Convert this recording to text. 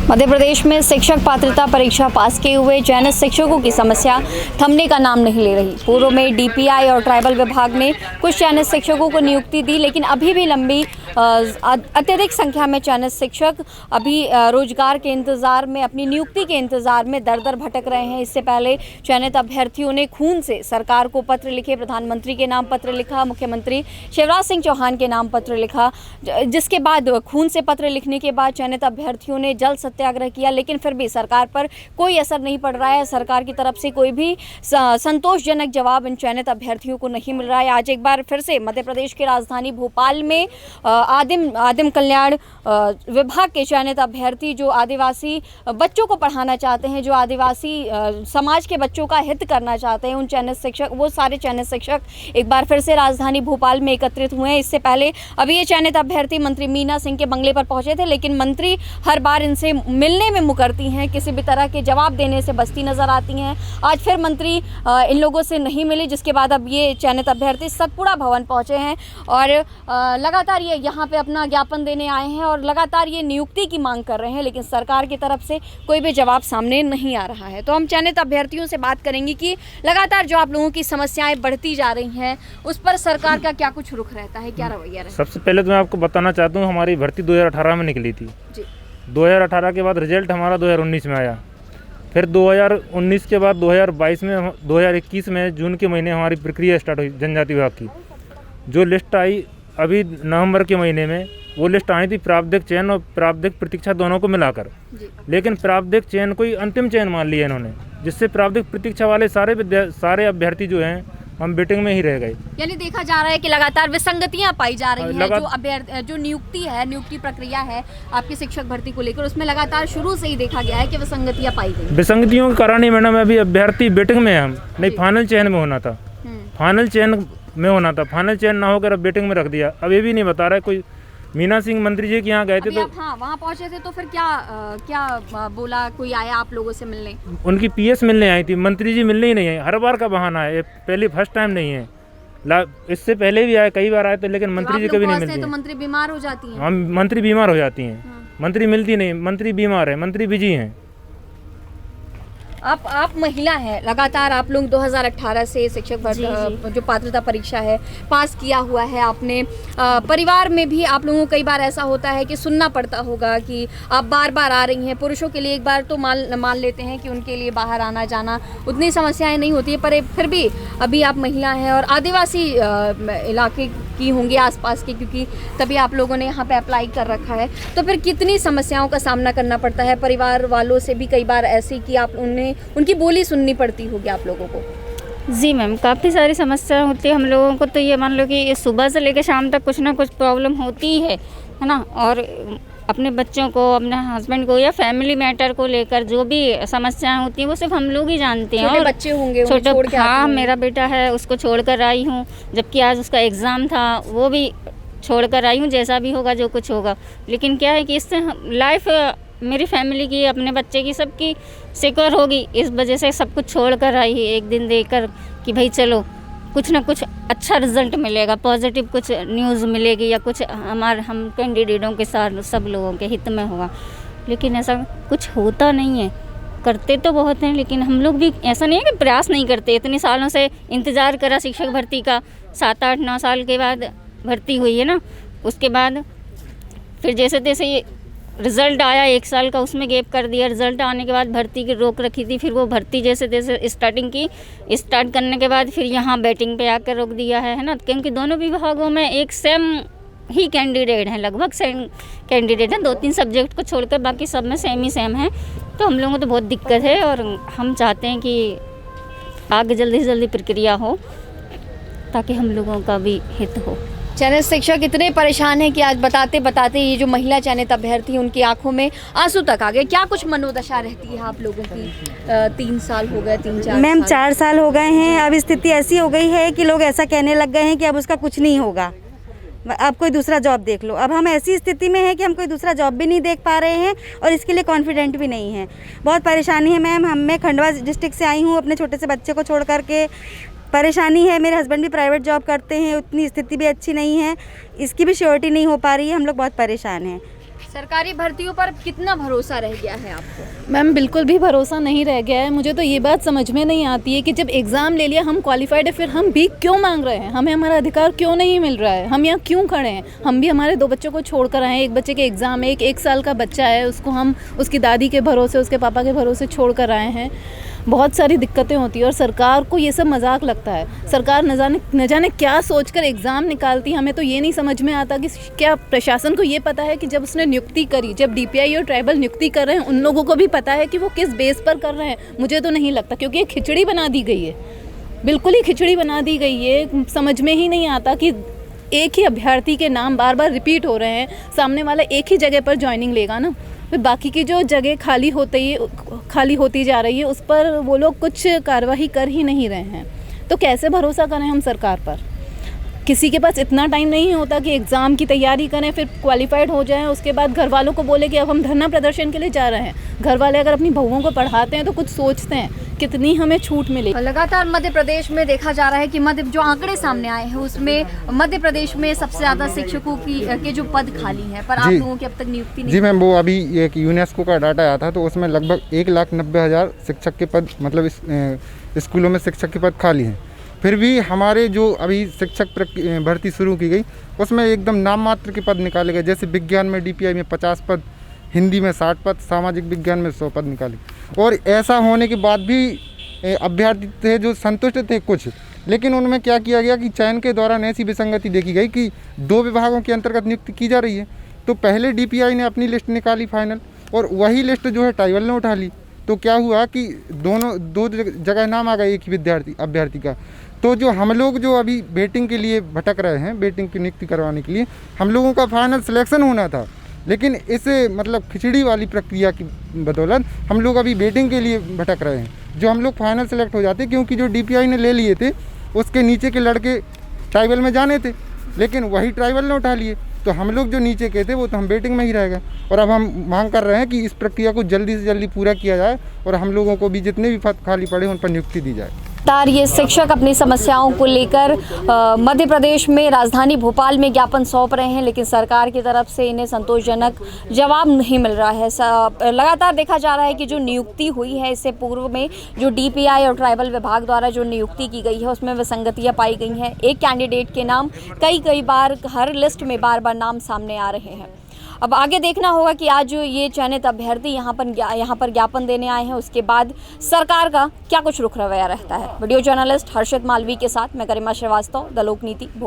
मध्य प्रदेश में शिक्षक पात्रता परीक्षा पास किए हुए चयनित शिक्षकों की समस्या थमने का नाम नहीं ले रही। पूर्व में डीपीआई और ट्राइबल विभाग ने कुछ चयनित शिक्षकों को नियुक्ति दी, लेकिन अभी भी लंबी अत्यधिक संख्या में चयनित शिक्षक अभी रोजगार के इंतज़ार में, अपनी नियुक्ति के इंतज़ार में दर दर भटक रहे हैं। इससे पहले चयनित अभ्यर्थियों ने खून से सरकार को पत्र लिखे, प्रधानमंत्री के नाम पत्र लिखा, मुख्यमंत्री शिवराज सिंह चौहान के नाम पत्र लिखा, जिसके बाद खून से पत्र लिखने के बाद चयनित अभ्यर्थियों ने जल सत्याग्रह किया, लेकिन फिर भी सरकार पर कोई असर नहीं पड़ रहा है। सरकार की तरफ से कोई भी संतोषजनक जवाब इन चयनित अभ्यर्थियों को नहीं मिल रहा है। आज एक बार फिर से मध्य प्रदेश की राजधानी भोपाल में आदिम कल्याण विभाग के चयनित अभ्यर्थी जो आदिवासी बच्चों को पढ़ाना चाहते हैं, जो आदिवासी समाज के बच्चों का हित करना चाहते हैं, उन चयनित शिक्षक, वो सारे चयनित शिक्षक एक बार फिर से राजधानी भोपाल में एकत्रित हुए हैं। इससे पहले अभी ये चयनित अभ्यर्थी मंत्री मीना सिंह के बंगले पर पहुंचे थे, लेकिन मंत्री हर बार इनसे मिलने में मुकरती हैं, किसी भी तरह के जवाब देने से बचती नजर आती हैं। आज फिर मंत्री इन लोगों से नहीं मिले, जिसके बाद अब ये चयनित अभ्यर्थी सतपुड़ा भवन पहुंचे हैं और लगातार ये यहाँ पे अपना ज्ञापन देने आए हैं और लगातार ये नियुक्ति की मांग कर रहे हैं, लेकिन सरकार की तरफ से कोई भी जवाब सामने नहीं आ रहा है। तो हम चयनित अभ्यर्थियों से बात करेंगे कि लगातार जो आप लोगों की समस्याएं बढ़ती जा रही हैं, उस पर सरकार का क्या कुछ रुख रहता है, क्या रवैया रहता है? सबसे पहले तो मैं आपको बताना चाहता हूँ, हमारी भर्ती 2018 में निकली थी जी। 2018 के बाद रिजल्ट हमारा 2019 में आया, फिर 2019 के बाद 2021 में जून के महीने हमारी प्रक्रिया स्टार्ट हुई जनजाति विभाग की। जो लिस्ट आई अभी नवंबर के महीने में, वो लिस्ट आई थी प्रारंभिक चयन और प्रारंभिक प्रतीक्षा दोनों को मिलाकर, लेकिन प्रारंभिक चयन को ही अंतिम चयन मान लिया इन्होंने, जिससे प्रारंभिक प्रतीक्षा वाले सारे अभ्यर्थी जो हैं हम वेटिंग में ही रह गए। यानी देखा जा रहा है कि लगातार विसंगतियां पाई जा रही हैं। जो नियुक्ति प्रक्रिया है आपकी शिक्षक भर्ती को लेकर, उसमें लगातार शुरू से ही देखा गया है कि विसंगतियां पाई गई। विसंगतियों के कारण ही मैडम अभी अभ्यर्थी वेटिंग में है, हम नहीं फाइनल चयन में होना था, फाइनल चयन ना होकर अब वेटिंग में रख दिया। अब ये भी नहीं बता रहा है कोई। मीना सिंह मंत्री जी के यहाँ गए थे तो वहाँ पहुँचे थे, तो फिर क्या बोला, कोई आया आप लोगों से मिलने? उनकी पीएस मिलने आई थी, मंत्री जी मिलने ही नहीं आई। हर बार का बहाना है, ये फर्स्ट टाइम नहीं है। इससे पहले भी आए, कई बार आए थे, लेकिन मंत्री जी कभी नहीं मिलती। तो मंत्री बीमार हो जाती हैं। हम मंत्री बीमार हो जाती हैं, मंत्री मिलती नहीं, मंत्री बीमार है, मंत्री बिजी हैं। आप महिला हैं, लगातार आप लोग 2018 से शिक्षक जो पात्रता परीक्षा है पास किया हुआ है आपने। परिवार में भी आप लोगों को कई बार ऐसा होता है कि सुनना पड़ता होगा कि आप बार बार आ रही हैं। पुरुषों के लिए एक बार तो मान लेते हैं कि उनके लिए बाहर आना जाना उतनी समस्याएं नहीं होती है, पर फिर भी अभी आप महिला हैं और आदिवासी इलाके की होंगी आसपास की, क्योंकि तभी आप लोगों ने यहाँ पे अप्लाई कर रखा है। तो फिर कितनी समस्याओं का सामना करना पड़ता है? परिवार वालों से भी कई बार ऐसी कि आप उनकी बोली सुननी पड़ती होगी आप लोगों को। जी मैम, काफ़ी सारी समस्या होती है हम लोगों को। तो ये मान लो कि सुबह से लेकर शाम तक कुछ ना कुछ प्रॉब्लम होती ही है ना। और अपने बच्चों को, अपने हस्बैंड को या फैमिली मैटर को लेकर जो भी समस्याएं होती हैं वो सिर्फ हम लोग ही जानते हैं। और बच्चे होंगे छोटे, हाँ मेरा बेटा है, उसको छोड़ कर आई हूँ, जबकि आज उसका एग्ज़ाम था, वो भी छोड़ कर आई हूँ। जैसा भी होगा, जो कुछ होगा, लेकिन क्या है कि इससे लाइफ मेरी फैमिली की, अपने बच्चे की, सबकी सिक्योर होगी। इस वजह से सब कुछ छोड़ कर आई, एक दिन देकर कि भाई चलो कुछ ना कुछ अच्छा रिजल्ट मिलेगा, पॉजिटिव कुछ न्यूज़ मिलेगी या कुछ हम कैंडिडेटों के साथ सब लोगों के हित में होगा। लेकिन ऐसा कुछ होता नहीं है। करते तो बहुत हैं, लेकिन हम लोग भी ऐसा नहीं है कि प्रयास नहीं करते। इतने सालों से इंतज़ार करा शिक्षक भर्ती का, 7, 8, 9 साल के बाद भर्ती हुई है ना। उसके बाद फिर जैसे तैसे ये रिज़ल्ट आया 1 साल का, उसमें गैप कर दिया। रिज़ल्ट आने के बाद भर्ती की रोक रखी थी, फिर वो भर्ती जैसे तैसे स्टार्ट करने के बाद फिर यहाँ बैटिंग पे आकर रोक दिया है ना। क्योंकि दोनों विभागों में एक सेम ही कैंडिडेट हैं, लगभग सेम कैंडिडेट हैं, 2-3 सब्जेक्ट को छोड़कर बाकी सब में सेम है। तो हम लोगों को तो बहुत दिक्कत है और हम चाहते हैं कि आगे जल्दी से जल्दी प्रक्रिया हो ताकि हम लोगों का भी हित हो। चयनित शिक्षक इतने परेशान हैं कि आज बताते ये जो महिला चयनित अभ्यर्थी, उनकी आंखों में आंसू तक आ गए। क्या कुछ मनोदशा रहती है आप लोगों की? 3 साल हो गए, 3-4 मैम 4 साल हो गए हैं। अब स्थिति ऐसी हो गई है कि लोग ऐसा कहने लग गए हैं कि अब उसका कुछ नहीं होगा, आप कोई दूसरा जॉब देख लो। अब हम ऐसी स्थिति में हैं कि हम कोई दूसरा जॉब भी नहीं देख पा रहे हैं और इसके लिए कॉन्फिडेंट भी नहीं है। बहुत परेशानी है मैम। मैं खंडवा डिस्ट्रिक्ट से आई हूँ, अपने छोटे से बच्चे को छोड़ करके। परेशानी है, मेरे हस्बैंड भी प्राइवेट जॉब करते हैं, उतनी स्थिति भी अच्छी नहीं है, इसकी भी श्योरिटी नहीं हो पा रही है। हम लोग बहुत परेशान हैं। सरकारी भर्तियों पर कितना भरोसा रह गया है आपको? मैम बिल्कुल भी भरोसा नहीं रह गया है। मुझे तो ये बात समझ में नहीं आती है कि जब एग्ज़ाम ले लिया, हम क्वालिफाइड है, फिर हम भी क्यों मांग रहे हैं? हमें हमारा अधिकार क्यों नहीं मिल रहा है? हम यहाँ क्यों खड़े हैं? हम भी हमारे 2 बच्चों को छोड़ कर आए हैं। एक बच्चे के एग्ज़ाम है, एक साल का बच्चा है, उसको हम उसकी दादी के भरोसे, उसके पापा के भरोसे छोड़ कर आए हैं। बहुत सारी दिक्कतें होती है और सरकार को ये सब मजाक लगता है। सरकार न जाने क्या सोचकर एग्ज़ाम निकालती है। हमें तो ये नहीं समझ में आता कि क्या प्रशासन को ये पता है कि जब उसने नियुक्ति करी, जब डीपीआई और ट्राइबल नियुक्ति कर रहे हैं, उन लोगों को भी पता है कि वो किस बेस पर कर रहे हैं? मुझे तो नहीं लगता, क्योंकि एक खिचड़ी बना दी गई है, बिल्कुल ही खिचड़ी बना दी गई है। समझ में ही नहीं आता कि एक ही अभ्यर्थी के नाम बार बार रिपीट हो रहे हैं। सामने वाला एक ही जगह पर ज्वाइनिंग लेगा ना, फिर बाकी की जो जगह खाली होती जा रही है उस पर वो लोग कुछ कार्रवाई कर ही नहीं रहे हैं। तो कैसे भरोसा करें हम सरकार पर? किसी के पास इतना टाइम नहीं होता कि एग्ज़ाम की तैयारी करें, फिर क्वालिफाइड हो जाएं, उसके बाद घर वालों को बोले कि अब हम धरना प्रदर्शन के लिए जा रहे हैं। घर वाले अगर अपनी बहुओं को पढ़ाते हैं तो कुछ सोचते हैं कितनी हमें छूट मिलेगी। लगातार मध्य प्रदेश में देखा जा रहा है कि जो आंकड़े सामने आए हैं उसमें मध्य प्रदेश में सबसे ज़्यादा शिक्षकों के जो पद खाली हैं, पर आप लोगों की अब तक नियुक्ति नहीं। जी मैम, वो अभी एक यूनेस्को का डाटा आया था, तो उसमें लगभग 1,90,000 शिक्षक के पद, मतलब स्कूलों में शिक्षक के पद खाली हैं। फिर भी हमारे जो अभी शिक्षक भर्ती शुरू की गई उसमें एकदम नाम मात्र के पद निकाले गए। जैसे विज्ञान में डीपीआई में 50 पद, हिंदी में 60 पद, सामाजिक विज्ञान में 100 पद निकाले। और ऐसा होने के बाद भी अभ्यर्थी थे जो संतुष्ट थे कुछ, लेकिन उनमें क्या किया गया कि चयन के दौरान ऐसी विसंगति देखी गई कि 2 विभागों के अंतर्गत नियुक्ति की जा रही है। तो पहले डीपीआई ने अपनी लिस्ट निकाली फाइनल, और वही लिस्ट जो है ट्राइबल ने उठा ली। तो क्या हुआ कि दो जगह नाम आ गए एक ही अभ्यर्थी का। तो जो हम लोग जो अभी वेटिंग के लिए भटक रहे हैं, वेटिंग की नियुक्ति करवाने के लिए, हम लोगों का फाइनल सिलेक्शन होना था, लेकिन इस मतलब खिचड़ी वाली प्रक्रिया की बदौलत हम लोग अभी वेटिंग के लिए भटक रहे हैं। जो हम लोग फाइनल सेलेक्ट हो जाते, क्योंकि जो डीपीआई ने ले लिए थे उसके नीचे के लड़के ट्राइबल में जाने थे, लेकिन वही ट्राइबल ने उठा लिए। तो हम लोग जो नीचे के थे वो तो हम वेटिंग में ही रह गए। और अब हम मांग कर रहे हैं कि इस प्रक्रिया को जल्दी से जल्दी पूरा किया जाए और हम लोगों को भी जितने भी पद खाली पड़े उन पर नियुक्ति दी जाए। ये शिक्षक अपनी समस्याओं को लेकर मध्य प्रदेश में राजधानी भोपाल में ज्ञापन सौंप रहे हैं, लेकिन सरकार की तरफ से इन्हें संतोषजनक जवाब नहीं मिल रहा है। लगातार देखा जा रहा है कि जो नियुक्ति हुई है, इससे पूर्व में जो डीपीआई और ट्राइबल विभाग द्वारा जो नियुक्ति की गई है उसमें विसंगतियां पाई गई हैं। एक कैंडिडेट के नाम कई बार हर लिस्ट में बार नाम सामने आ रहे हैं। अब आगे देखना होगा कि आज जो ये चयनित अभ्यर्थी यहाँ पर ज्ञापन देने आए हैं, उसके बाद सरकार का क्या कुछ रुख रवैया रहता है। वीडियो जर्नलिस्ट हर्षित मालवी के साथ मैं गरिमा श्रीवास्तव, द लोकनीति, भोपाल।